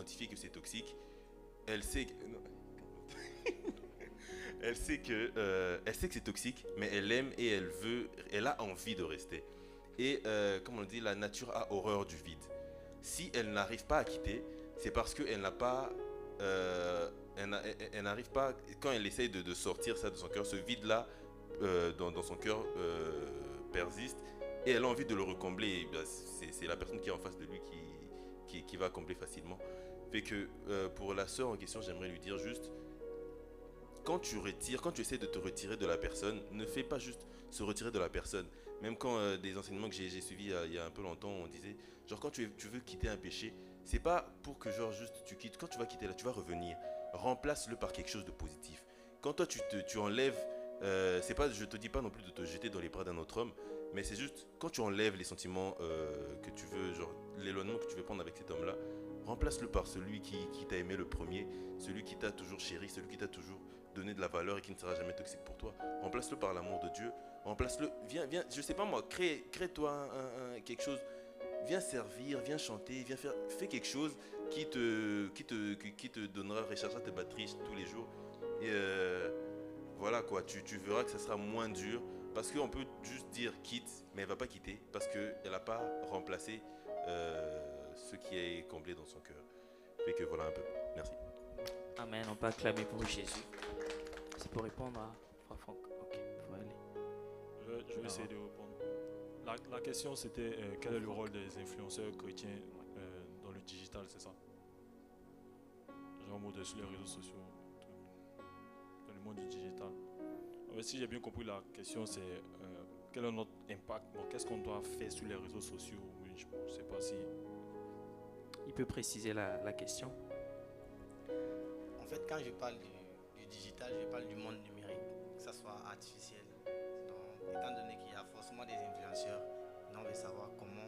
identifié que c'est toxique, elle sait que... non. Elle sait que c'est toxique, mais elle aime et elle a envie de rester. Et comme on dit, la nature a horreur du vide. Si elle n'arrive pas à quitter, c'est parce qu'elle n'a pas, elle n'arrive pas, quand elle essaye de sortir ça de son cœur, ce vide-là dans son cœur persiste, et elle a envie de le recombler. Et, ben, c'est la personne qui est en face de lui qui va combler facilement. Fait que pour la sœur en question, j'aimerais lui dire juste, quand tu essaies de te retirer de la personne, ne fais pas juste se retirer de la personne. Même quand des enseignements que j'ai suivis il y a un peu longtemps, on disait, genre quand tu veux quitter un péché, c'est pas pour que genre juste tu quittes. Quand tu vas quitter là, tu vas revenir. Remplace-le par quelque chose de positif. Quand toi tu enlèves, c'est pas, je te dis pas non plus de te jeter dans les bras d'un autre homme, mais c'est juste quand tu enlèves les sentiments que tu veux, genre l'éloignement que tu veux prendre avec cet homme-là, remplace-le par celui qui t'a aimé le premier, celui qui t'a toujours chéri, celui qui t'a toujours donné de la valeur et qui ne sera jamais toxique pour toi. Remplace-le par l'amour de Dieu. Remplace-le. Viens, je sais pas moi, crée-toi quelque chose. Viens servir, viens chanter, fais quelque chose qui te donnera, rechargera tes batteries tous les jours. Et voilà quoi, tu verras que ça sera moins dur. Parce qu'on peut juste dire quitte, mais elle va pas quitter. Parce qu'elle n'a pas remplacé ce qui est comblé dans son cœur. Fait que voilà un peu. Merci. Amen, on peut acclamer pour Jésus. C'est pour répondre à Frère Franck. Ok, faut aller. Je vais essayer de répondre. La question c'était quel est le rôle des influenceurs chrétiens dans le digital, c'est ça? Genre mode sur les réseaux sociaux, dans le monde du digital. En fait, si j'ai bien compris la question, c'est quel est notre impact? Bon, qu'est-ce qu'on doit faire sur les réseaux sociaux? Je ne sais pas si... Il peut préciser la question. En fait, quand je parle du digital, je parle du monde numérique, que ce soit artificiel. Donc, étant donné qu'il y a forcément des influenceurs, on veut savoir comment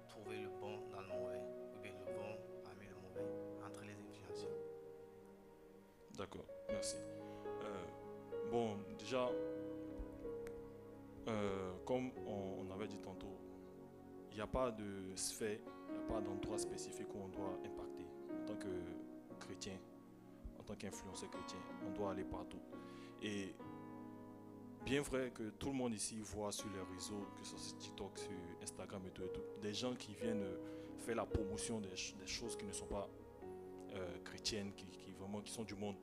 trouver le bon dans le mauvais, ou bien le bon parmi le mauvais, entre les influenceurs. D'accord, merci. Bon, déjà, comme on avait dit tantôt, il n'y a pas de sphère, il n'y a pas d'endroit spécifique où on doit impacter. En tant que chrétien, en tant qu'influenceur chrétien, on doit aller partout. Et bien vrai que tout le monde ici voit sur les réseaux, que ce soit sur TikTok, sur Instagram et tout, des gens qui viennent faire la promotion des choses qui ne sont pas chrétiennes, qui sont du monde.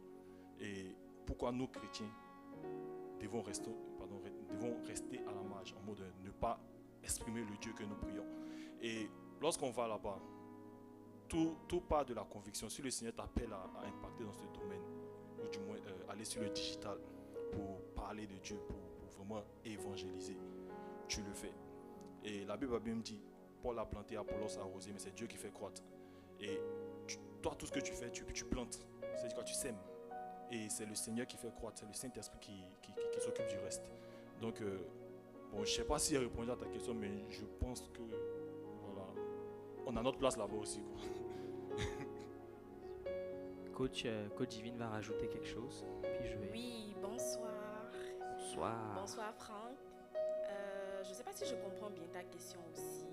Et pourquoi nous, chrétiens, devons rester à la marge, en mode de ne pas exprimer le Dieu que nous prions. Et lorsqu'on va là-bas, tout part de la conviction. Si le Seigneur t'appelle à impacter dans ce domaine, ou du moins aller sur le digital pour parler de Dieu, pour vraiment évangéliser, tu le fais. Et la Bible a bien dit, Paul a planté, Apollos a arrosé, mais c'est Dieu qui fait croître. Et toi, tout ce que tu fais, tu plantes. C'est-à-dire que tu sèmes. Et c'est le Seigneur qui fait croître, c'est le Saint-Esprit qui s'occupe du reste. Donc, bon, je ne sais pas si j'ai répondu à ta question, mais je pense que voilà, on a notre place là-bas aussi, quoi. Coach Divine va rajouter quelque chose. Puis je vais... Oui, bonsoir. Bonsoir. Bonsoir Franck. Je ne sais pas si je comprends bien ta question aussi.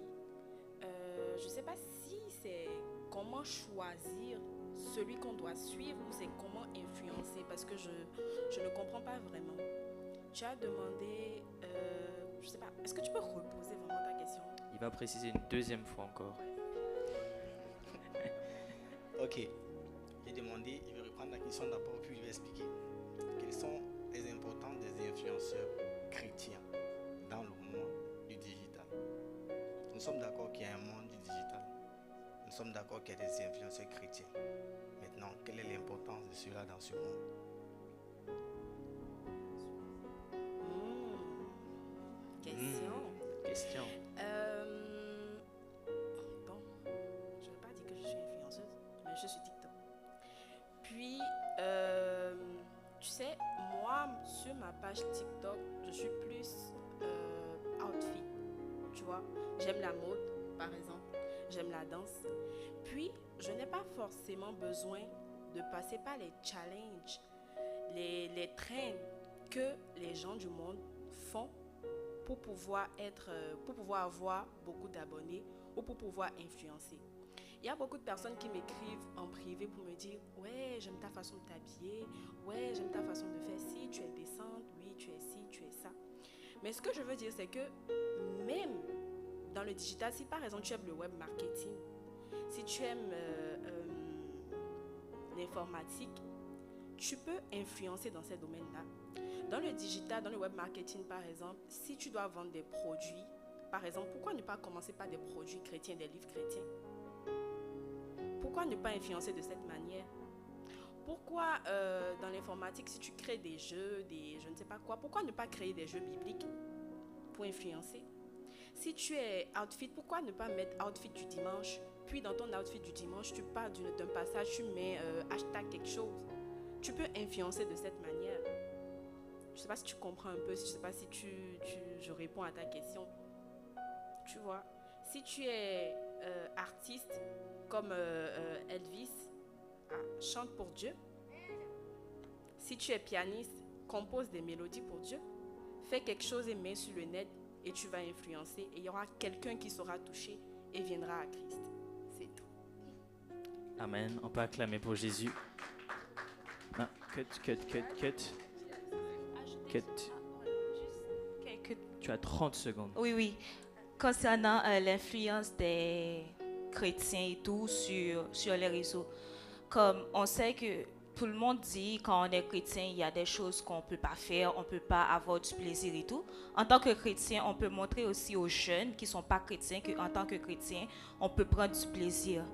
Je ne sais pas si c'est comment choisir celui qu'on doit suivre ou c'est comment influencer parce que je ne comprends pas vraiment. Tu as demandé, je ne sais pas, est-ce que tu peux reposer vraiment ta question? Il va préciser une deuxième fois encore. Ok, j'ai demandé, je vais reprendre la question d'abord puis je vais expliquer. Quelles sont les importances des influenceurs chrétiens dans le monde du digital? Nous sommes d'accord qu'il y a un monde du digital. Nous sommes d'accord qu'il y a des influenceurs chrétiens. Maintenant, quelle est l'importance de cela dans ce monde? Question. Question. Bon, je ne vais pas dire que je suis influenceuse, mais je suis TikTok. Puis, tu sais, moi, sur ma page TikTok, je suis plus outfit. Tu vois, j'aime la mode, par exemple. J'aime la danse. Puis, je n'ai pas forcément besoin de passer par les challenges, les trends que les gens du monde font pour pouvoir avoir beaucoup d'abonnés ou pour pouvoir influencer. Il y a beaucoup de personnes qui m'écrivent en ouais, j'aime ta façon de t'habiller, ouais, j'aime ta façon de faire ci, tu es décente, oui, tu es ci, tu es ça. Mais ce que je veux dire, c'est que même dans le digital, si par exemple tu aimes le web marketing, si tu aimes l'informatique, tu peux influencer dans ces domaines-là. Dans le digital, dans le web marketing par exemple, si tu dois vendre des produits, par exemple, pourquoi ne pas commencer par des produits chrétiens, des livres chrétiens? Pourquoi ne pas influencer de cette manière? Pourquoi dans l'informatique, si tu crées des jeux, je ne sais pas quoi, pourquoi ne pas créer des jeux bibliques pour influencer? Si tu es outfit, pourquoi ne pas mettre outfit du dimanche? Puis dans ton outfit du dimanche, tu parles d'un passage, tu mets hashtag quelque chose. Tu peux influencer de cette manière. Je ne sais pas si tu comprends un peu, je ne sais pas si je réponds à ta question. Tu vois, si tu es artiste comme Elvis, chante pour Dieu. Si tu es pianiste, compose des mélodies pour Dieu. Fais quelque chose et mets sur le net et tu vas influencer. Et il y aura quelqu'un qui sera touché et viendra à Christ. C'est tout. Amen. On peut acclamer pour Jésus. Non, cut. Tu as 30 secondes. Oui. Concernant l'influence des chrétiens et tout sur les réseaux, comme on sait que tout le monde dit quand on est chrétien, il y a des choses qu'on ne peut pas faire, on ne peut pas avoir du plaisir et tout. En tant que chrétien, on peut montrer aussi aux jeunes qui ne sont pas chrétiens qu'en tant que chrétien, on peut prendre du plaisir.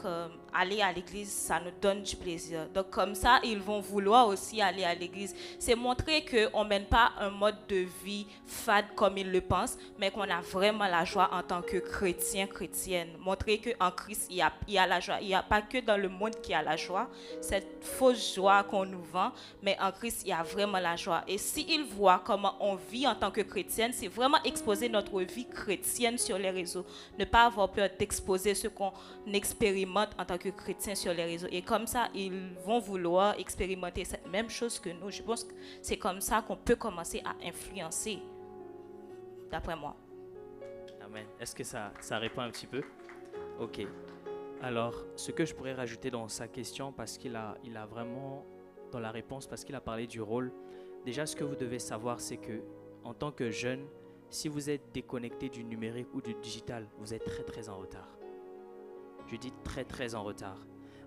Comme aller à l'église, ça nous donne du plaisir. Donc comme ça, ils vont vouloir aussi aller à l'église. C'est montrer qu'on ne mène pas un mode de vie fade comme ils le pensent, mais qu'on a vraiment la joie en tant que chrétien, chrétienne. Montrer qu'en Christ, il y a la joie. Il n'y a pas que dans le monde qu'il y a la joie, cette fausse joie qu'on nous vend, mais en Christ, il y a vraiment la joie. Et s'ils voient comment on vit en tant que chrétienne, c'est vraiment exposer notre vie chrétienne sur les réseaux. Ne pas avoir peur d'exposer ce qu'on expérimente en tant que chrétien sur les réseaux. Et comme ça, ils vont vouloir expérimenter cette même chose que nous. Je pense que c'est comme ça qu'on peut commencer à influencer, d'après moi. Amen. Est-ce que ça répond un petit peu? Ok. Alors, ce que je pourrais rajouter dans sa question, parce qu'il a vraiment, dans la réponse, parce qu'il a parlé du rôle, déjà ce que vous devez savoir, c'est que en tant que jeune, si vous êtes déconnecté du numérique ou du digital, vous êtes très très en retard. Je dis très très en retard.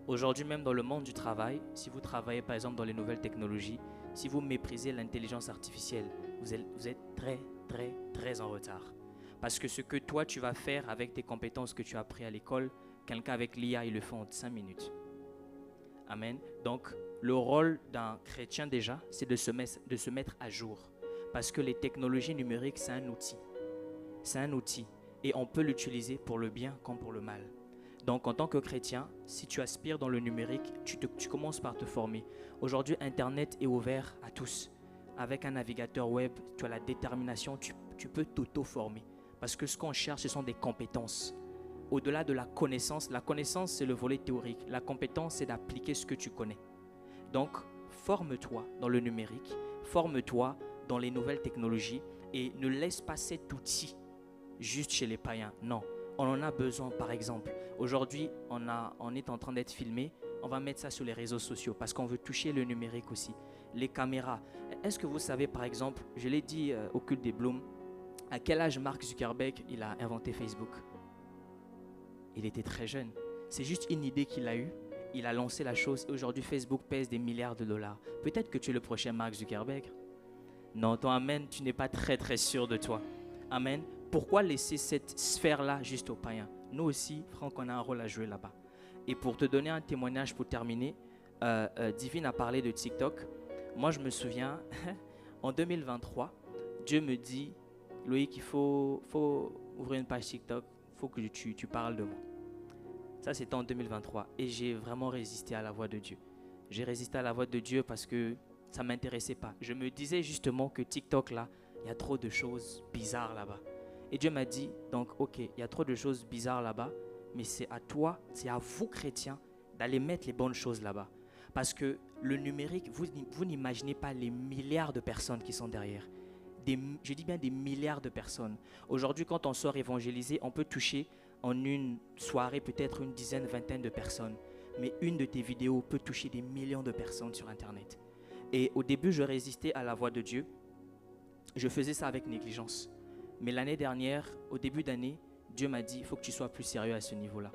Aujourd'hui même dans le monde du travail, si vous travaillez par exemple dans les nouvelles technologies, si vous méprisez l'intelligence artificielle, vous êtes très très très en retard. Parce que ce que toi tu vas faire avec tes compétences que tu as appris à l'école, quelqu'un avec l'IA il le fait en 5 minutes. Amen. Donc le rôle d'un chrétien déjà, c'est de se mettre à jour. Parce que les technologies numériques c'est un outil. C'est un outil et on peut l'utiliser pour le bien comme pour le mal. Donc, en tant que chrétien, si tu aspires dans le numérique, tu commences par te former. Aujourd'hui, Internet est ouvert à tous. Avec un navigateur web, tu as la détermination, tu peux t'auto-former. Parce que ce qu'on cherche, ce sont des compétences. Au-delà de la connaissance, c'est le volet théorique. La compétence, c'est d'appliquer ce que tu connais. Donc, forme-toi dans le numérique, forme-toi dans les nouvelles technologies et ne laisse pas cet outil juste chez les païens. Non. On en a besoin, par exemple. Aujourd'hui, on est en train d'être filmé. On va mettre ça sur les réseaux sociaux parce qu'on veut toucher le numérique aussi. Les caméras. Est-ce que vous savez, par exemple, je l'ai dit au culte des Blooms, à quel âge Mark Zuckerberg il a inventé Facebook? Il était très jeune. C'est juste une idée qu'il a eue. Il a lancé la chose. Aujourd'hui, Facebook pèse des milliards de dollars. Peut-être que tu es le prochain Mark Zuckerberg. Non, toi, amen, tu n'es pas très très sûr de toi. Amen. Pourquoi laisser cette sphère-là juste aux païens? Nous aussi, Franck, on a un rôle à jouer là-bas. Et pour te donner un témoignage pour terminer, Divine a parlé de TikTok. Moi, je me souviens, en 2023, Dieu me dit, Loïc, il faut ouvrir une page TikTok, il faut que tu parles de moi. Ça, c'était en 2023. Et j'ai vraiment résisté à la voix de Dieu. J'ai résisté à la voix de Dieu parce que ça ne m'intéressait pas. Je me disais justement que TikTok, là, il y a trop de choses bizarres là-bas. Et Dieu m'a dit, donc, ok, il y a trop de choses bizarres là-bas, mais c'est à toi, c'est à vous, chrétiens, d'aller mettre les bonnes choses là-bas. Parce que le numérique, vous n'imaginez pas les milliards de personnes qui sont derrière. Je dis bien des milliards de personnes. Aujourd'hui, quand on sort évangéliser, on peut toucher en une soirée peut-être une dizaine, vingtaine de personnes. mais une de tes vidéos peut toucher des millions de personnes sur Internet. Et au début, je résistais à la voix de Dieu. Je faisais ça avec négligence. Mais l'année dernière, au début d'année, Dieu m'a dit, il faut que tu sois plus sérieux à ce niveau-là.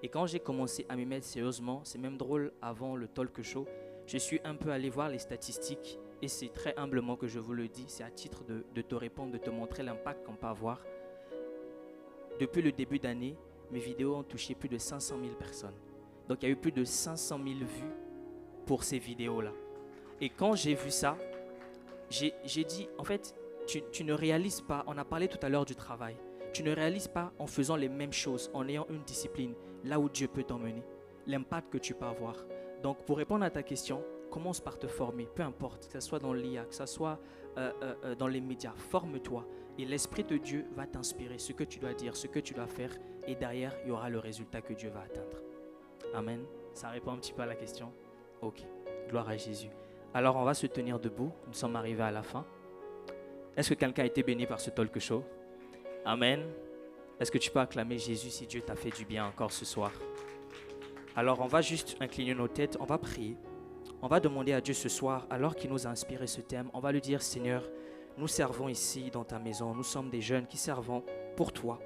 Et quand j'ai commencé à m'y mettre sérieusement, c'est même drôle, avant le talk show, je suis un peu allé voir les statistiques et c'est très humblement que je vous le dis, c'est à titre de te répondre, de te montrer l'impact qu'on peut avoir. Depuis le début d'année, mes vidéos ont touché plus de 500 000 personnes. Donc il y a eu plus de 500 000 vues pour ces vidéos-là. Et quand j'ai vu ça, j'ai dit, en fait, tu ne réalises pas, on a parlé tout à l'heure du travail, tu ne réalises pas en faisant les mêmes choses, en ayant une discipline, là où Dieu peut t'emmener, l'impact que tu peux avoir. Donc pour répondre à ta question, commence par te former, peu importe, que ce soit dans l'IA, que ce soit dans les médias, forme-toi et l'Esprit de Dieu va t'inspirer ce que tu dois dire, ce que tu dois faire et derrière, il y aura le résultat que Dieu va atteindre. Amen. Ça répond un petit peu à la question? Ok, gloire à Jésus. Alors on va se tenir debout, nous sommes arrivés à la fin. Est-ce que quelqu'un a été béni par ce talk show? Amen. Est-ce que tu peux acclamer Jésus si Dieu t'a fait du bien encore ce soir? Alors on va juste incliner nos têtes, on va prier. On va demander à Dieu ce soir, alors qu'il nous a inspiré ce thème, on va lui dire, Seigneur, nous servons ici dans ta maison, nous sommes des jeunes qui servons pour toi.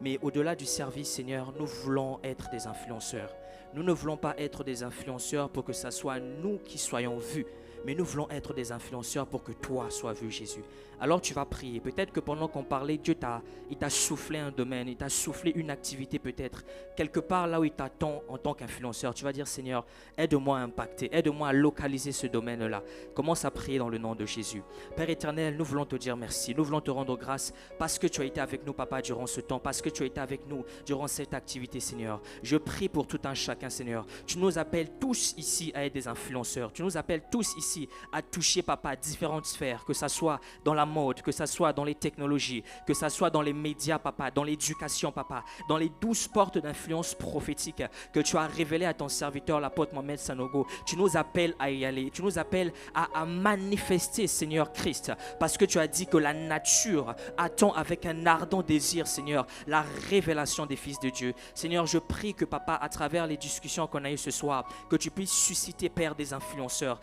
Mais au-delà du service, Seigneur, nous voulons être des influenceurs. Nous ne voulons pas être des influenceurs pour que ce soit nous qui soyons vus, mais nous voulons être des influenceurs pour que toi sois vu, Jésus. Alors tu vas prier. Peut-être que pendant qu'on parlait, Dieu t'a soufflé un domaine, il t'a soufflé une activité peut-être. Quelque part là où il t'attend en tant qu'influenceur, tu vas dire, Seigneur, aide-moi à impacter, aide-moi à localiser ce domaine-là. Commence à prier dans le nom de Jésus. Père éternel, nous voulons te dire merci. Nous voulons te rendre grâce parce que tu as été avec nous, Papa, durant ce temps, parce que tu as été avec nous durant cette activité, Seigneur. Je prie pour tout un chacun, Seigneur. Tu nous appelles tous ici à être des influenceurs. Tu nous appelles tous ici à toucher, Papa, différentes sphères, que ça soit dans la mode, que ça soit dans les technologies, que ça soit dans les médias, Papa, dans l'éducation, Papa, dans les 12 portes d'influence prophétique que tu as révélées à ton serviteur, l'apôtre Mohamed Sanogo. Tu nous appelles à y aller, tu nous appelles à manifester, Seigneur Christ, parce que tu as dit que la nature attend avec un ardent désir, Seigneur, la révélation des fils de Dieu. Seigneur, je prie que, Papa, à travers les discussions qu'on a eues ce soir, que tu puisses susciter, Père, des influenceurs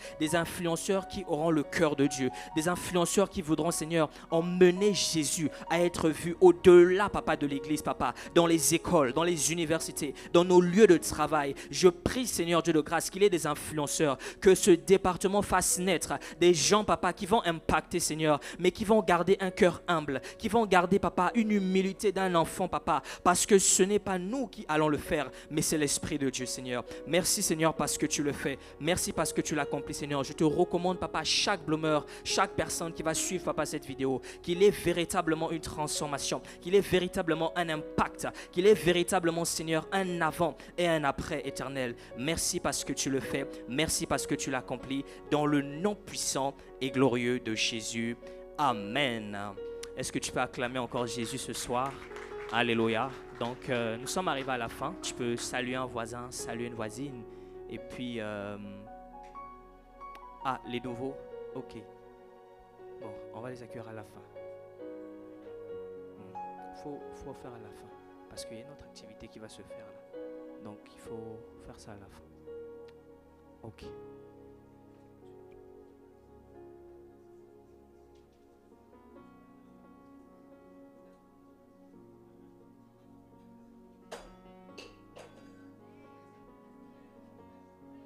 qui auront le cœur de Dieu, des influenceurs qui voudront, Seigneur, emmener Jésus à être vu au-delà, Papa, de l'église, Papa, dans les écoles, dans les universités, dans nos lieux de travail. Je prie, Seigneur Dieu de grâce, qu'il y ait des influenceurs, que ce département fasse naître des gens, Papa, qui vont impacter, Seigneur, mais qui vont garder un cœur humble, qui vont garder, Papa, une humilité d'un enfant, Papa, parce que ce n'est pas nous qui allons le faire, mais c'est l'Esprit de Dieu, Seigneur. Merci, Seigneur, parce que tu le fais. Merci parce que tu l'accomplis, Seigneur. Je te recommande, Papa, chaque bloomer, chaque personne qui va suivre, Papa, cette vidéo, qu'il ait véritablement une transformation, qu'il ait véritablement un impact, qu'il ait véritablement, Seigneur, un avant et un après éternel. Merci parce que tu le fais. Merci parce que tu l'accomplis dans le nom puissant et glorieux de Jésus. Amen. Est-ce que tu peux acclamer encore Jésus ce soir? Alléluia. Donc, nous sommes arrivés à la fin. Tu peux saluer un voisin, saluer une voisine. Et puis, les nouveaux. Ok. Bon, on va les accueillir à la fin. Faut faire à la fin. Parce qu'il y a une autre activité qui va se faire là. Donc, il faut faire ça à la fin. Ok.